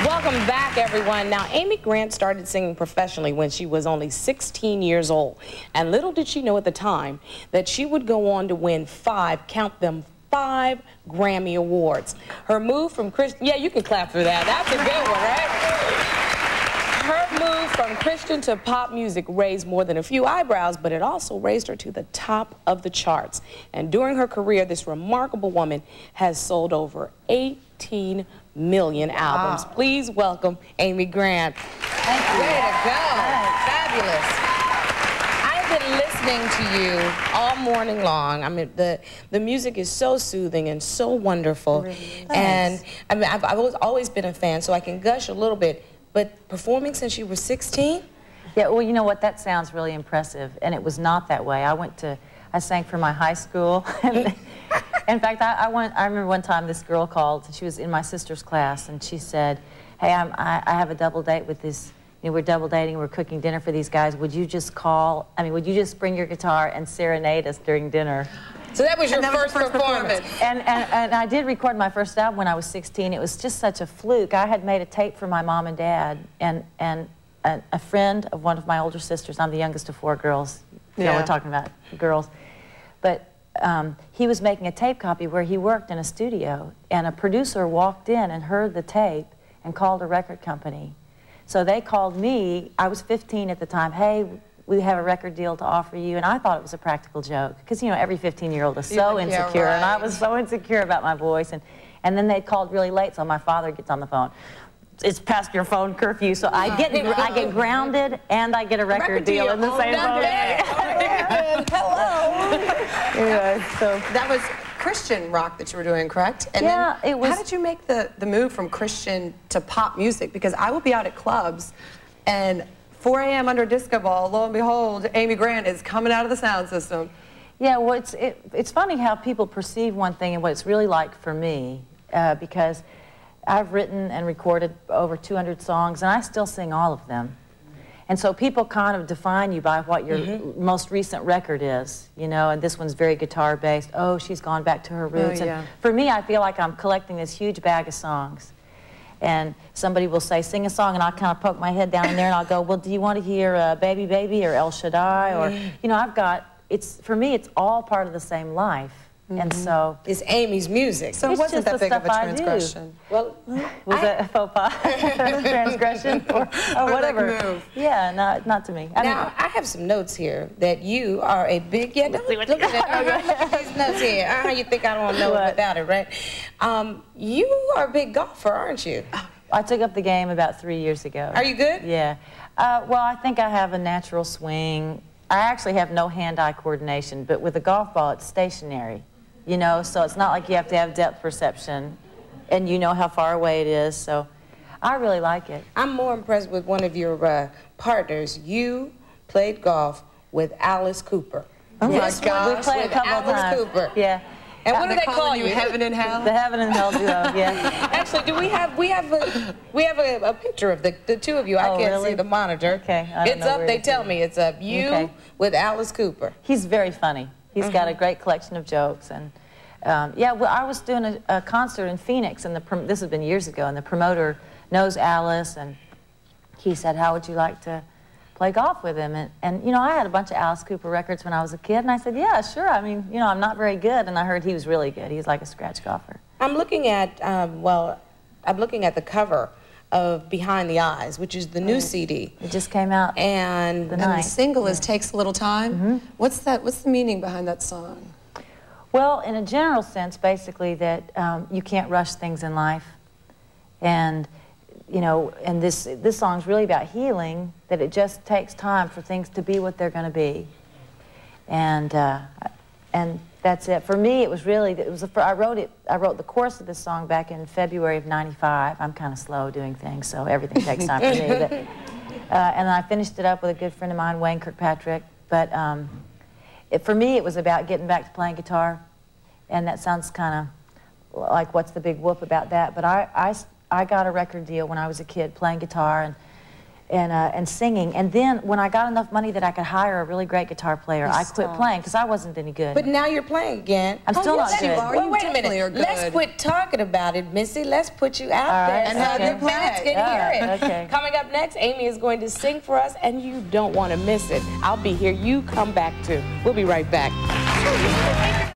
Welcome back, everyone. Now, Amy Grant started singing professionally when she was only 16 years old. And little did she know at the time that she would go on to win count them, 5 Grammy Awards. Her move from Christian... Yeah, you can clap for that. That's a good one, right? Her move from Christian to pop music raised more than a few eyebrows, but it also raised her to the top of the charts. And during her career, this remarkable woman has sold over 18 million albums. Wow. Please welcome Amy Grant. Thank you. Way to go. Fabulous. I've been listening to you all morning long. I mean, the music is so soothing and so wonderful. Really? And I mean, I've always been a fan, so I can gush a little bit. But performing since you were 16? Yeah, well, you know what? That sounds really impressive. And it was not that way. I sang for my high school. In fact, I remember one time this girl called. She was in my sister's class, and she said, "Hey, I have a double date with this. You know, we're double dating. We're cooking dinner for these guys. Would you just would you just bring your guitar and serenade us during dinner?" So that was your first performance. And I did record my first album when I was 16. It was just such a fluke. I had made a tape for my mom and dad, and a friend of one of my older sisters. I'm the youngest of 4 girls. You know, we're talking about girls, but. He was making a tape copy where he worked in a studio, and a producer walked in and heard the tape and called a record company. So they called me. I was 15 at the time. "Hey, we have a record deal to offer you." And I thought it was a practical joke because, you know, every 15-year-old is so insecure, and I was so insecure about my voice. And then they called really late, so my father gets on the phone. "It's past your phone curfew," so I get grounded and I get a record deal in the same phone. Hello. Anyway, so that was Christian rock that you were doing, correct? And yeah, then, it was. How did you make the move from Christian to pop music? Because I will be out at clubs, and 4 a.m. under disco ball, lo and behold, Amy Grant is coming out of the sound system. Yeah, well, it's funny how people perceive one thing and what it's really like for me, because I've written and recorded over 200 songs, and I still sing all of them. And so people kind of define you by what your most recent record is, you know, and this one's very guitar-based. Oh, she's gone back to her roots. Oh, yeah. And for me, I feel like I'm collecting this huge bag of songs. And somebody will say, "Sing a song," and I'll kind of poke my head down in there, and I'll go, "Well, do you want to hear Baby Baby or El Shaddai?" Or, you know, for me, it's all part of the same life. And so it's Amy's music. So it wasn't that big of a transgression. Well, was it a faux pas, transgression, or whatever? Move. Yeah, not to me. Now I have some notes here that you are a big. Yeah, don't look at these notes here. How you think I don't know it without it, right? You are a big golfer, aren't you? I took up the game about 3 years ago. Are you good? Yeah. Well, I think I have a natural swing. I actually have no hand-eye coordination, but with a golf ball, it's stationary. You know, so it's not like you have to have depth perception, and you know how far away it is, so I really like it. I'm more impressed with one of your partners. You played golf with Alice Cooper. Oh my gosh. We played a couple of times. Alice Cooper. Yeah. And what do they call you? Heaven and Hell? The Heaven and Hell duo, yeah. Actually, we have a picture of the two of you. I can't see the monitor. Okay. It's up, they tell me. It's up. You with Alice Cooper. He's very funny. He's got a great collection of jokes, and yeah. Well, I was doing a concert in Phoenix, and this has been years ago, and the promoter knows Alice, and he said, "How would you like to play golf with him?" And you know, I had a bunch of Alice Cooper records when I was a kid, and I said, "Yeah, sure." I mean, you know, I'm not very good, and I heard he was really good. He's like a scratch golfer. I'm looking at I'm looking at the cover of Behind the Eyes, which is the new CD. It just came out and the single is Takes a Little Time. What's the meaning behind that song? Well, in a general sense, basically that you can't rush things in life, and you know, and this song's really about healing. That it just takes time for things to be what they're going to be, and that's it. For me, it was really, I wrote the chorus of this song back in February of '95. I'm kind of slow doing things, so everything takes time for me. But, and I finished it up with a good friend of mine, Wayne Kirkpatrick. But for me, it was about getting back to playing guitar. And that sounds kind of like, what's the big whoop about that? But I got a record deal when I was a kid playing guitar, and singing. And then when I got enough money that I could hire a really great guitar player, I quit playing because I wasn't any good. But now you're playing again. I'm still not good. Well, wait a minute. Let's quit talking about it, Missy. Let's put you out there and have you play. Fans can hear it. Okay. Coming up next, Amy is going to sing for us, and you don't want to miss it. I'll be here. You come back too. We'll be right back.